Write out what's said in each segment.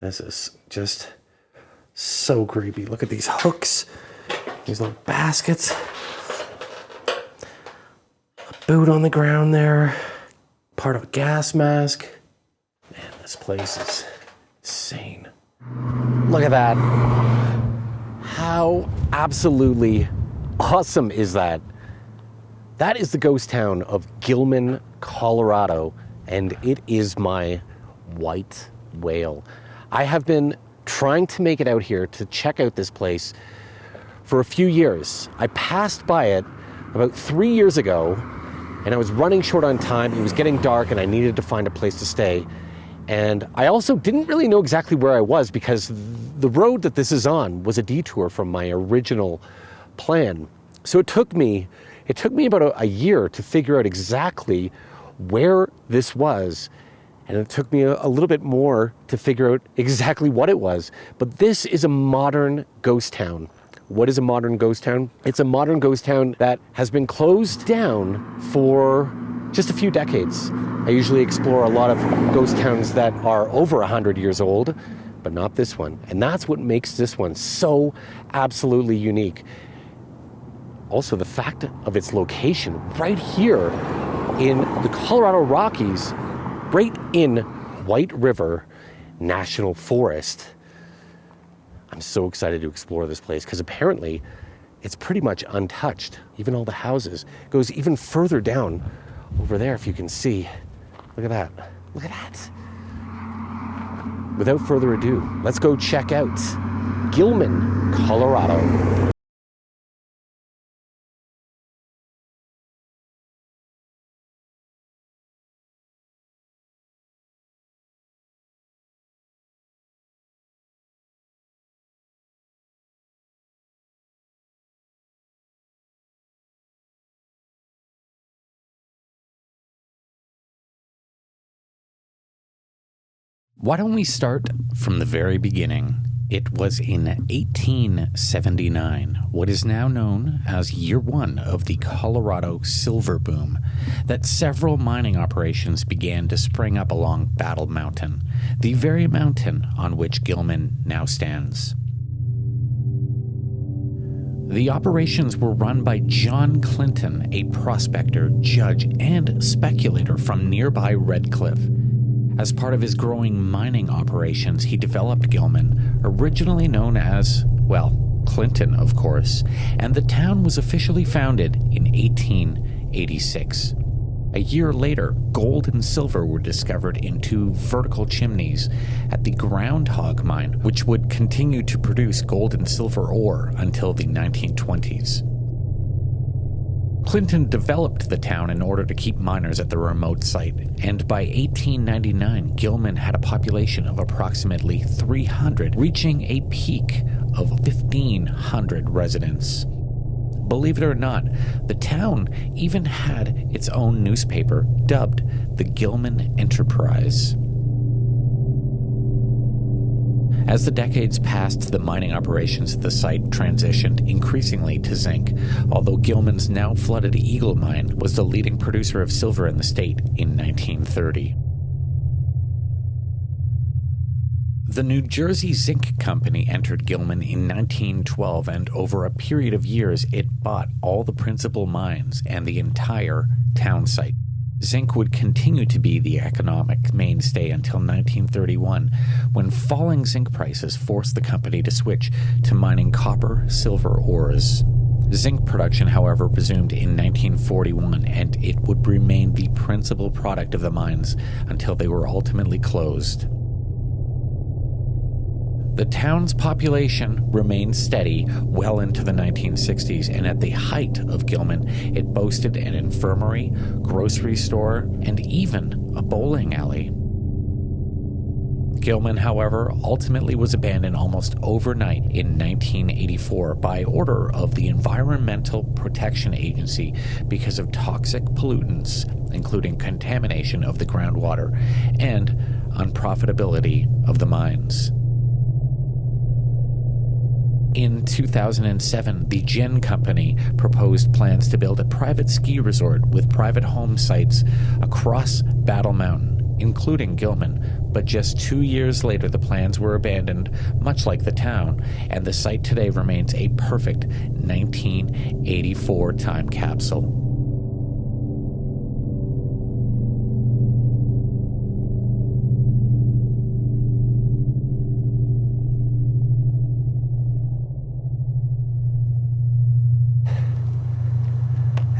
This is just so creepy. Look at these hooks, these little baskets, a boot on the ground there, part of a gas mask. Man, this place is insane. Look at that. How absolutely awesome is that? That is the ghost town of Gilman, Colorado, and it is my white whale. I have been trying to make it out here to check out this place for a few years. I passed by it about 3 years ago, and I was running short on time. It was getting dark, and I needed to find a place to stay. And I also didn't really know exactly where I was because the road that this is on was a detour from my original plan. So it took me about a year to figure out exactly where this was. And it took me a little bit more to figure out exactly what it was. But this is a modern ghost town. What is a modern ghost town? It's a modern ghost town that has been closed down for just a few decades. I usually explore a lot of ghost towns that are over 100 years old, but not this one. And that's what makes this one so absolutely unique. Also, the fact of its location right here in the Colorado Rockies, right in White River National Forest. I'm so excited to explore this place because apparently it's pretty much untouched. Even all the houses. It goes even further down over there if you can see. Look at that. Look at that. Without further ado, let's go check out Gilman, Colorado. Why don't we start from the very beginning? It was in 1879, what is now known as year one of the Colorado silver boom, that several mining operations began to spring up along Battle Mountain, the very mountain on which Gilman now stands. The operations were run by John Clinton, a prospector, judge, and speculator from nearby Red Cliff. As part of his growing mining operations, he developed Gilman, originally known as, well, Clinton, of course, and the town was officially founded in 1886. A year later, gold and silver were discovered in 2 vertical chimneys at the Groundhog Mine, which would continue to produce gold and silver ore until the 1920s. Clinton developed the town in order to keep miners at the remote site, and by 1899, Gilman had a population of approximately 300, reaching a peak of 1,500 residents. Believe it or not, the town even had its own newspaper, dubbed the Gilman Enterprise. As the decades passed, the mining operations at the site transitioned increasingly to zinc, although Gilman's now flooded Eagle Mine was the leading producer of silver in the state in 1930. The New Jersey Zinc Company entered Gilman in 1912, and over a period of years it bought all the principal mines and the entire town site. Zinc would continue to be the economic mainstay until 1931, when falling zinc prices forced the company to switch to mining copper, silver ores. Zinc production, however, resumed in 1941, and it would remain the principal product of the mines until they were ultimately closed. The town's population remained steady well into the 1960s, and at the height of Gilman, it boasted an infirmary, grocery store, and even a bowling alley. Gilman, however, ultimately was abandoned almost overnight in 1984 by order of the Environmental Protection Agency because of toxic pollutants, including contamination of the groundwater and unprofitability of the mines. In 2007, the Gin Company proposed plans to build a private ski resort with private home sites across Battle Mountain, including Gilman, But just 2 years later, the plans were abandoned, much like the town, and the site today remains a perfect 1984 time capsule.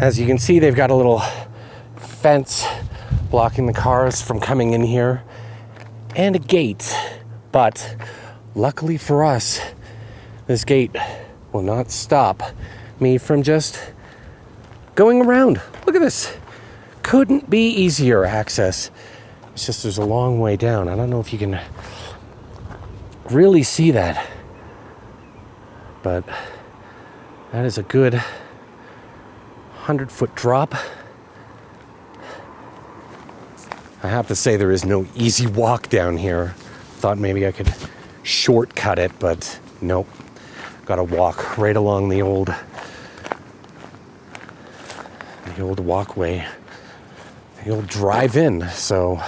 As you can see, they've got a little fence blocking the cars from coming in here, and a gate. But luckily for us, this gate will not stop me from just going around. Look at this. Couldn't be easier access. It's just there's a long way down. I don't know if you can really see that, but that is a good 100-foot drop. I have to say there is no easy walk down here. Thought maybe I could shortcut it, but nope. Gotta walk right along the old walkway, the old drive-in. So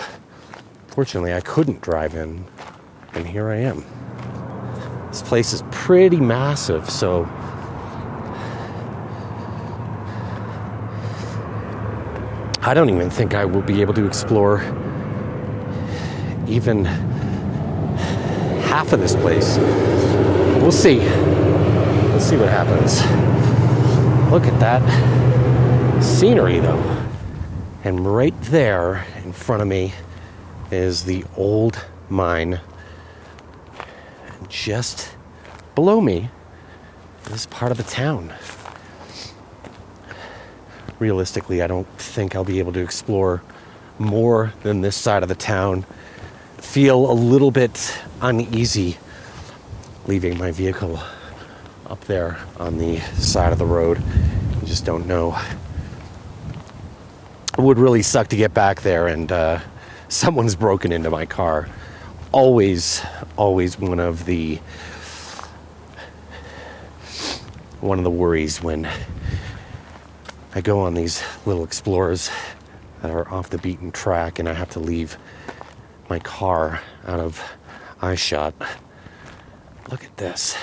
fortunately I couldn't drive in, and here I am. This place is pretty massive, so I don't even think I will be able to explore even half of this place. We'll see. We'll see what happens. Look at that scenery, though. And right there in front of me is the old mine. And just below me is part of the town. Realistically, I don't think I'll be able to explore more than this side of the town. Feel a little bit uneasy leaving my vehicle up there on the side of the road. You just don't know. It would really suck to get back there and someone's broken into my car. Always one of the worries when I go on these little explorers that are off the beaten track and I have to leave my car out of eyeshot. Look at this.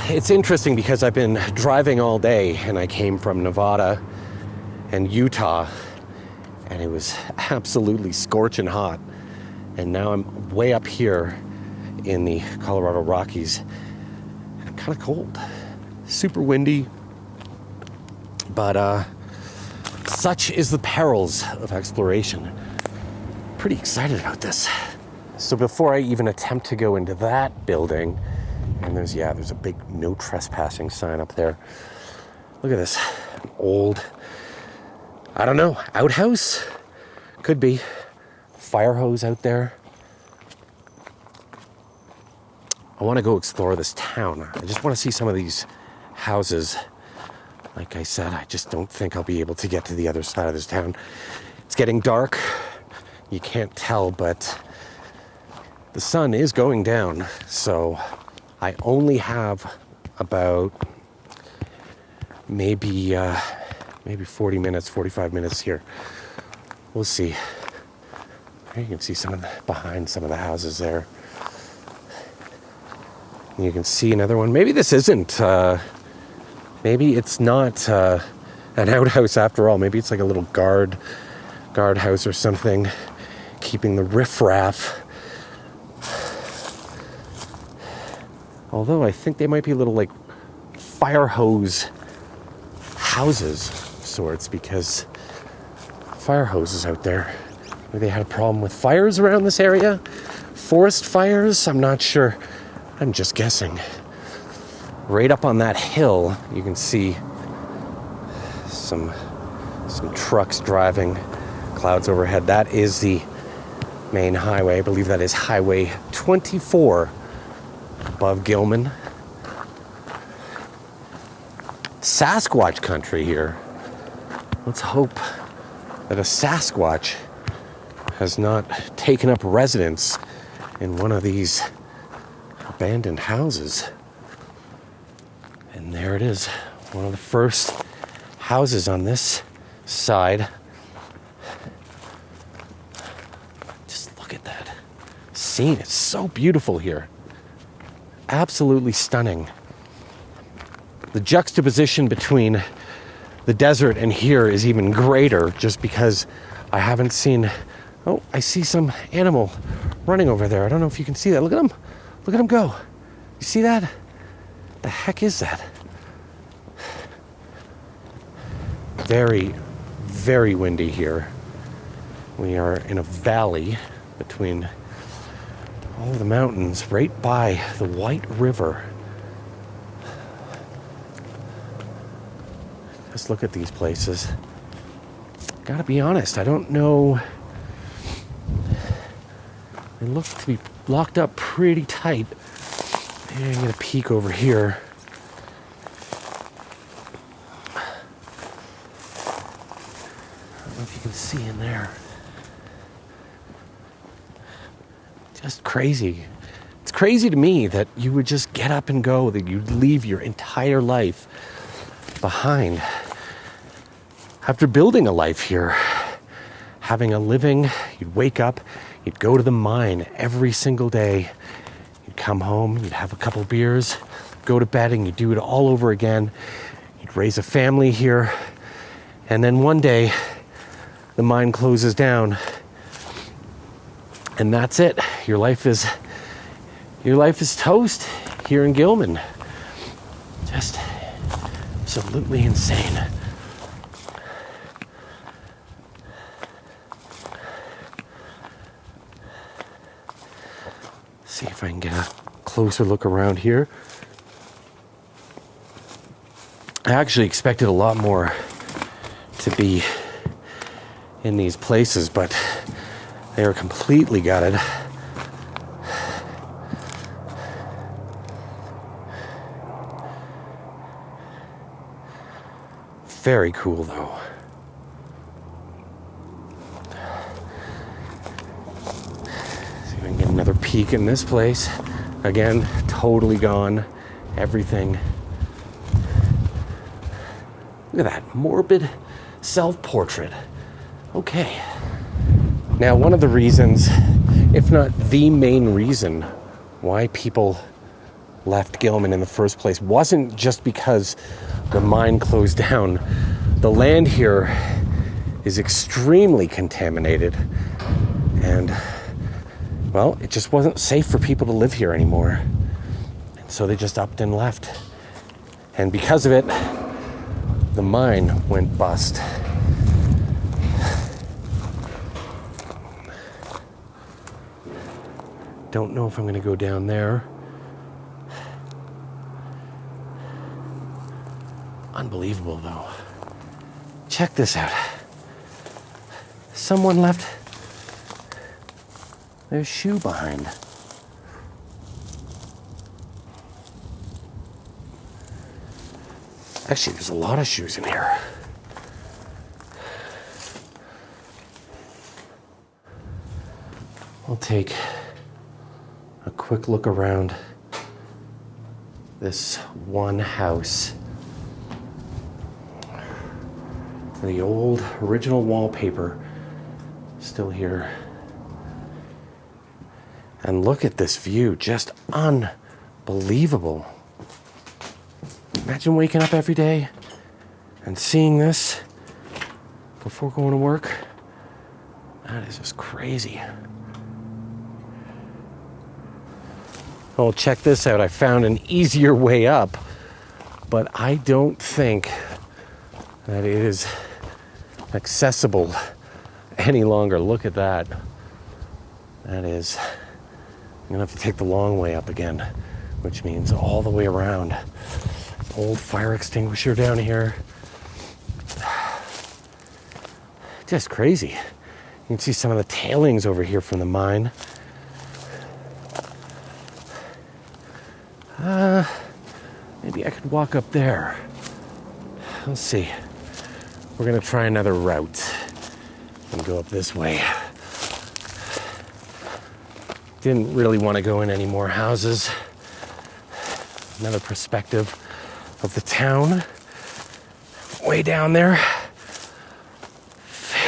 It's interesting because I've been driving all day and I came from Nevada and Utah and it was absolutely scorching hot. And now I'm way up here in the Colorado Rockies. I'm kind of cold. Super windy, but such is the perils of exploration. Pretty excited about this. So before I even attempt to go into that building, and there's a big no trespassing sign up there. Look at this old, I don't know, outhouse? Could be. Fire hose out there. I want to go explore this town. I just want to see some of these houses. Like I said, I just don't think I'll be able to get to the other side of this town. It's getting dark. You can't tell, but the sun is going down. So I only have about maybe 40 minutes, 45 minutes here. We'll see. You can see behind some of the houses there. You can see another one. Maybe this isn't maybe it's not an outhouse after all. Maybe it's like a little guardhouse or something, keeping the riffraff. Although I think they might be little like fire hose houses sorts, because fire hoses out there. Maybe they had a problem with fires around this area. Forest fires? I'm not sure. I'm just guessing. Right up on that hill, you can see some trucks driving, clouds overhead. That is the main highway. I believe that is Highway 24 above Gilman. Sasquatch country here. Let's hope that a Sasquatch has not taken up residence in one of these abandoned houses. And there it is, one of the first houses on this side. scene. It's so beautiful here. Absolutely stunning. The juxtaposition between the desert and here is even greater just because I haven't seen... Oh, I see some animal running over there. I don't know if you can see that. Look at him. Look at him go. You see that? The heck is that? Very, very windy here. We are in a valley between all the mountains right by the White River. Let's look at these places. Gotta be honest, I don't know. They look to be locked up pretty tight. Maybe I can get a peek over here. I don't know if you can see in there. Just crazy. It's crazy to me that you would just get up and go, that you'd leave your entire life behind. After building a life here, having a living, you'd wake up, you'd go to the mine every single day. You'd come home, you'd have a couple beers, go to bed, and you'd do it all over again. You'd raise a family here. And then one day, the mine closes down. And that's it. Your life is toast here in Gilman. Just absolutely insane. See if I can get a closer look around here. I actually expected a lot more to be in these places, but they are completely gutted. Very cool, though. See if I can get another peek in this place. Again, totally gone. Everything. Look at that morbid self-portrait. Okay. Now, one of the reasons, if not the main reason, why people left Gilman in the first place wasn't just because the mine closed down. The land here is extremely contaminated, and, well, it just wasn't safe for people to live here anymore. And so they just upped and left. And because of it, the mine went bust. Don't know if I'm going to go down there. Unbelievable, though. Check this out. Someone left their shoe behind. Actually, there's a lot of shoes in here. I'll take a quick look around this one house. The old original wallpaper still here. And look at this view, just unbelievable. Imagine waking up every day and seeing this before going to work. That is just crazy. Oh, check this out. I found an easier way up, but I don't think that it is accessible any longer. Look at that. That is, I'm gonna have to take the long way up again, which means all the way around. Old fire extinguisher down here. Just crazy. You can see some of the tailings over here from the mine. Maybe I could walk up there. Let's see. We're gonna try another route and go up this way. Didn't really want to go in any more houses. Another perspective of the town. Way down there.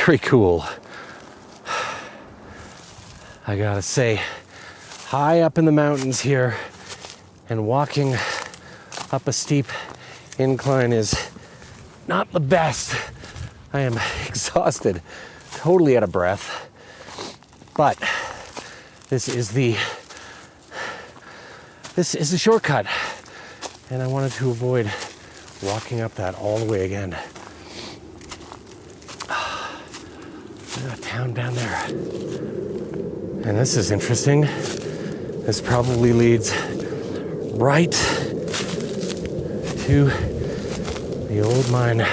Very cool. I gotta say, high up in the mountains here, and walking up a steep incline is not the best. I am exhausted, totally out of breath, but this is the shortcut, and I wanted to avoid walking up that all the way again. There's a town down there, and this is interesting. This probably leads right to the old mine.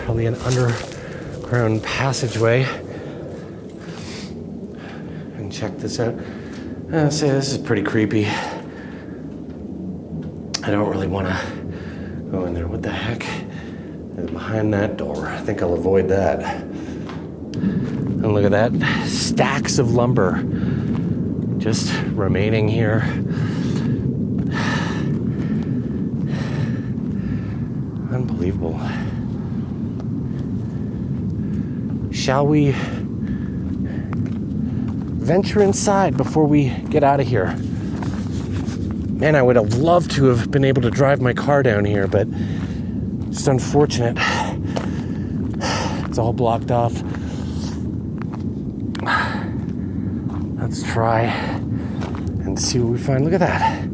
Probably an underground passageway. And check this out. Say this is pretty creepy. I don't really want to go in there. What the heck is behind that door? I think I'll avoid that. And look at that. Stacks of lumber just remaining here. Unbelievable. Shall we venture inside before we get out of here? Man, I would have loved to have been able to drive my car down here, but it's unfortunate. It's all blocked off. Let's try and see what we find. Look at that.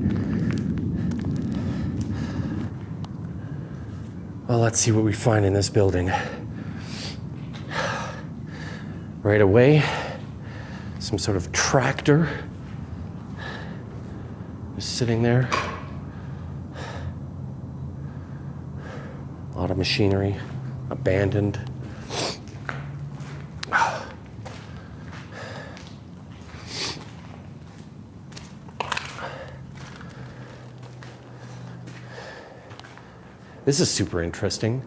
Well, let's see what we find in this building. Right away, some sort of tractor is sitting there. A lot of machinery, abandoned. This is super interesting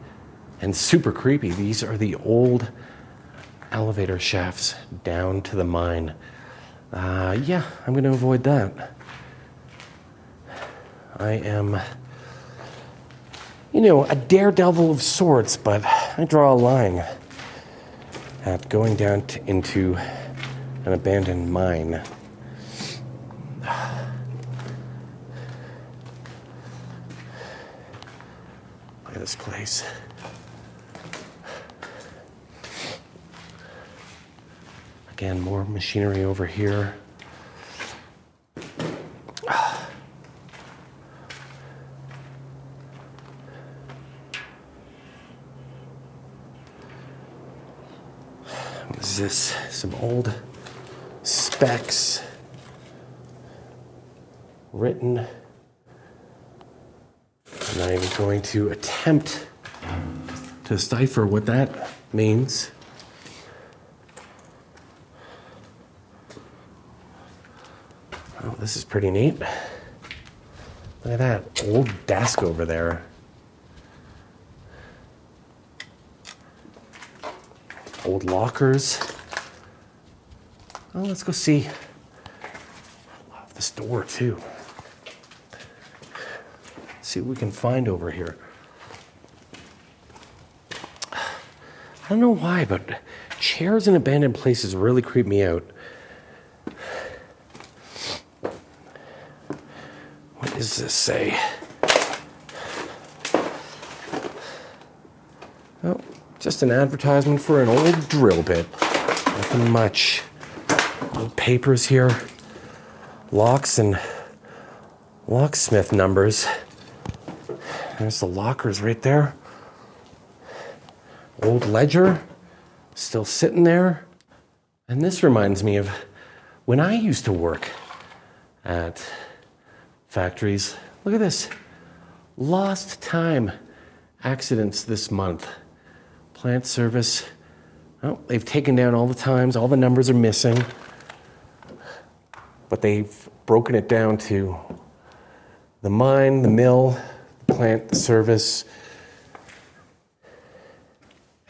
and super creepy. These are the old elevator shafts down to the mine. Yeah, I'm going to avoid that. I am, a daredevil of sorts, but I draw a line at going down into an abandoned mine. Look at this place. Again, more machinery over here. What is this? Some old specs written. I'm not even going to attempt to decipher what that means. Oh, this is pretty neat. Look at that old desk over there. Old lockers. Oh, let's go see. I love this door too. See what we can find over here. I don't know why, but chairs in abandoned places really creep me out. What does this say? Oh, just an advertisement for an old drill bit. Nothing much. Old papers here. Locks and locksmith numbers. There's the lockers right there. Old ledger, still sitting there. And this reminds me of when I used to work at factories. Look at this. Lost time accidents this month. Plant service. Oh, they've taken down all the times. All the numbers are missing. But they've broken it down to the mine, the mill, the plant, the service.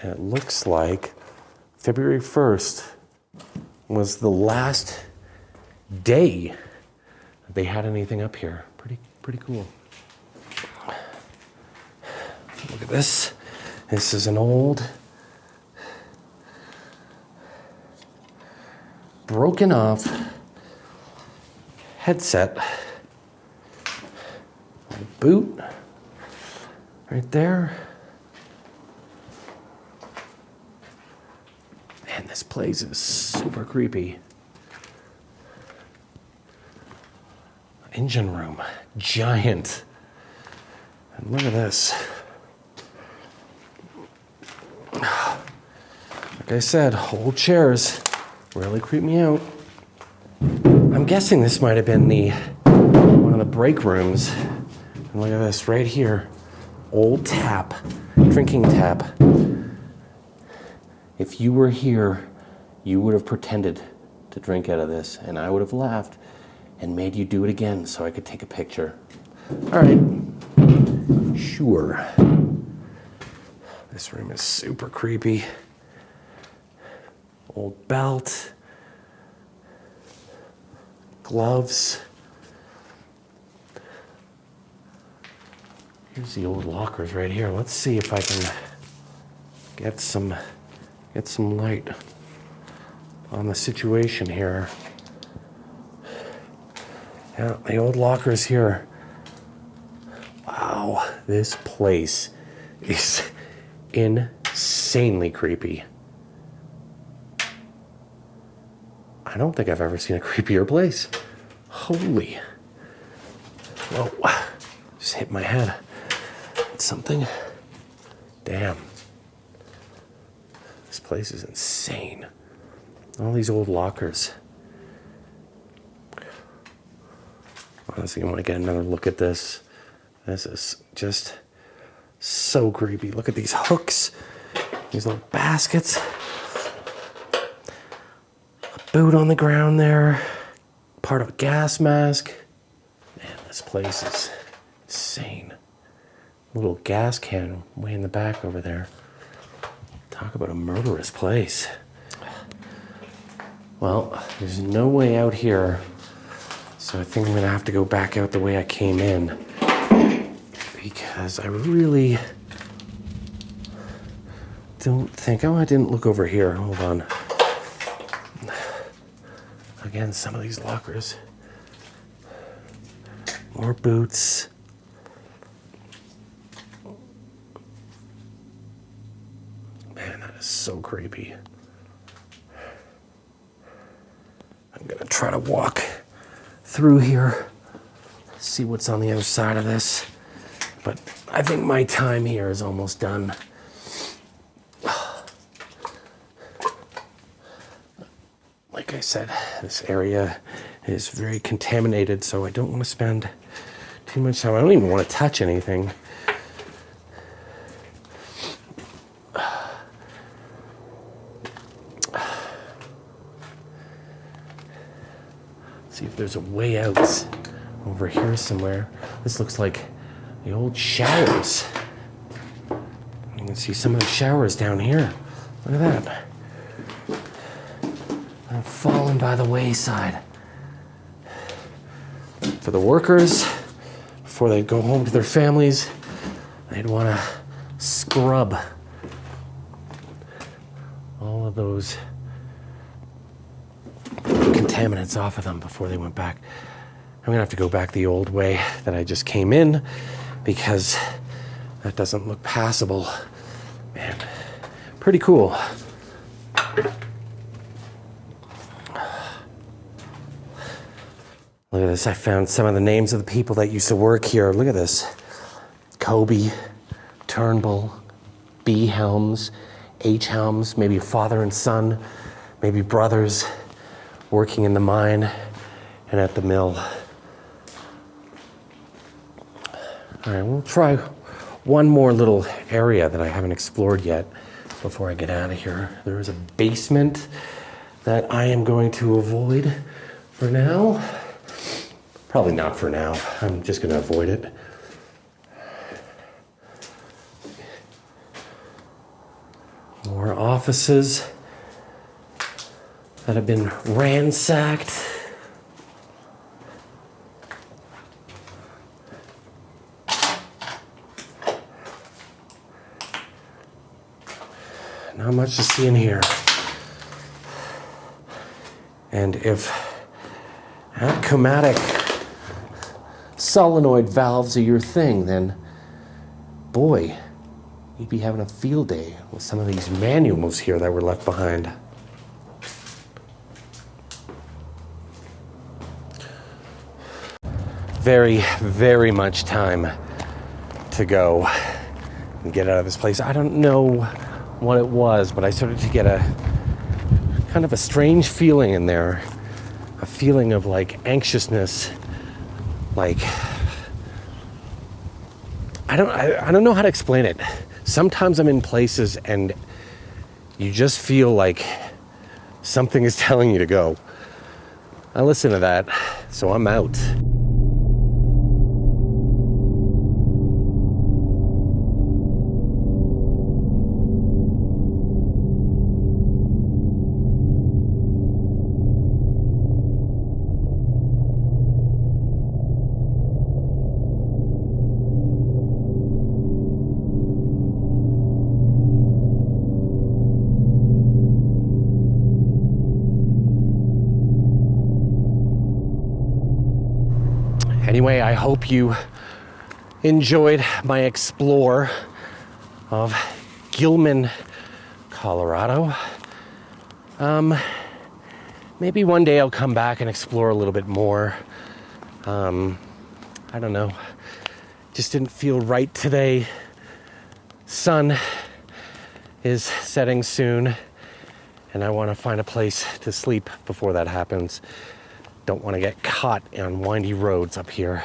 And it looks like February 1st was the last day that they had anything up here. Pretty cool. Look at this. This is an old, broken off headset. Boot right there. Man, this place is super creepy. Engine room, giant. And look at this. Like I said, old chairs really creep me out. I'm guessing this might have been one of the break rooms. And look at this right here. Old tap, drinking tap. If you were here, you would have pretended to drink out of this, and I would have laughed and made you do it again so I could take a picture. All right. Sure. This room is super creepy. Old belt. Gloves. Here's the old lockers right here. Let's see if I can get some light on the situation here. Yeah, the old lockers here. Wow, this place is insanely creepy. I don't think I've ever seen a creepier place. Holy. Whoa, just hit my head. Something. Damn. This place is insane. All these old lockers. Honestly, I want to get another look at this. This is just so creepy. Look at these hooks. These little baskets. A boot on the ground there. Part of a gas mask. Man, this place is insane. A little gas can way in the back over there. Talk about a murderous place. Well, there's no way out here, so I think I'm gonna have to go back out the way I came in, because I really don't think... Oh, I didn't look over here. Hold on. Again, some of these lockers. More boots. Man, that is so creepy. I'm gonna try to walk through here, see what's on the other side of this. But I think my time here is almost done. Like I said, this area is very contaminated, so I don't want to spend too much time. I don't even want to touch anything. See if there's a way out over here somewhere. This looks like the old showers. You can see some of the showers down here. Look at that. They're fallen by the wayside. For the workers, before they go home to their families, they'd want to scrub all of those contaminants off of them before they went back. I'm gonna have to go back the old way that I just came in, because that doesn't look passable. Man, pretty cool. Look at this. I found some of the names of the people that used to work here. Look at this. Kobe, Turnbull, B. Helms, H. Helms, maybe father and son, maybe brothers, working in the mine and at the mill. All right, we'll try one more little area that I haven't explored yet before I get out of here. There is a basement that I am going to avoid for now. Probably not for now. I'm just going to avoid it. More offices that have been ransacked. Not much to see in here. And if Chromatic solenoid valves are your thing, then boy, you'd be having a field day with some of these manuals here that were left behind. Very, very much time to go and get out of this place. I don't know what it was, but I started to get a kind of a strange feeling in there. A feeling of like anxiousness, like I don't know how to explain it. Sometimes I'm in places and you just feel like something is telling you to go. I listen to that, so I'm out. Anyway, I hope you enjoyed my explore of Gilman, Colorado. Maybe one day I'll come back and explore a little bit more. I don't know. Just didn't feel right today. Sun is setting soon, and I want to find a place to sleep before that happens. Don't want to get caught on windy roads up here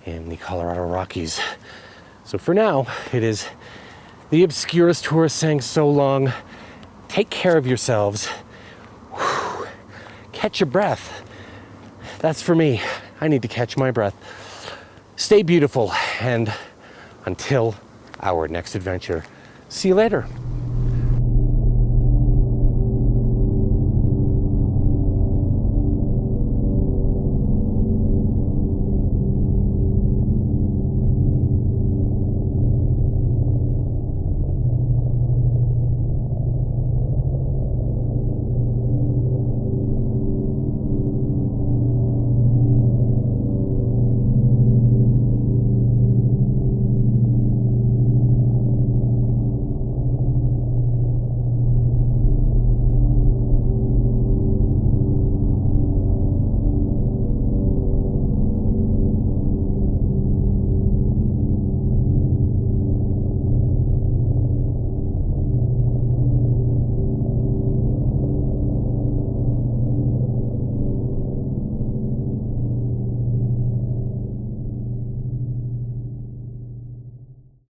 in the Colorado Rockies. So for now, it is the Obscurist Tourist saying so long. Take care of yourselves. Whew. Catch your breath. That's for me. I need to catch my breath. Stay beautiful, and until our next adventure, see you later.